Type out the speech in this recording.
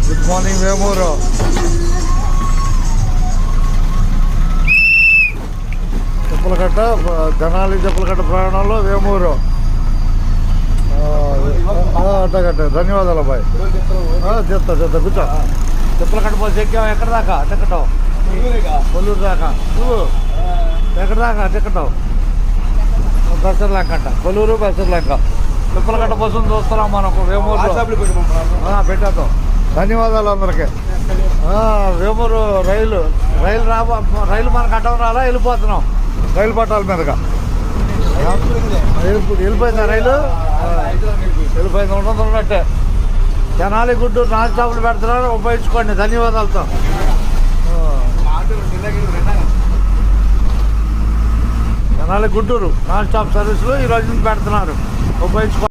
Good morning Vemuru. చెప్పులకట్ట తెనాలి ప్రయాణంలో వేమూరు. అట్టగట్ట. ధన్యవాదాలు అబ్బాయి. చెప్తా కూర్చో. చెప్పులకట్ట పోసి ఎక్కావు. ఎక్కడ దాకా టికెట్? కొల్లూరు దాకా. నువ్వు ఎక్కడ దాకా టికెట్? బెసర్లంక అంట. కొల్లూరు బెసర్లంక. చెప్పులకట్ట బస్సును చూస్తున్నాం మనకు వేమూరు. పెట్టేద్దాం. ధన్యవాదాలు అందరికీ. వేమూరు రైలు మనకు అడ్డం రాలా? వెళ్ళిపోతున్నాం రైలు పట్టాల మీదగా. వెళ్ళిపోయిందా రైలు? వెళ్ళిపోయింది. ఉన్నట్టే. తెనాలి గుడ్డూరు నాన్ స్టాప్లు పెడుతున్నారు, ఉపయోగించుకోండి. ధన్యవాదాలతో. తెనాలి గుడ్డూరు నాన్ స్టాప్ సర్వీసులు ఈరోజు నుంచి పెడుతున్నారు, ఉపయోగించుకోండి.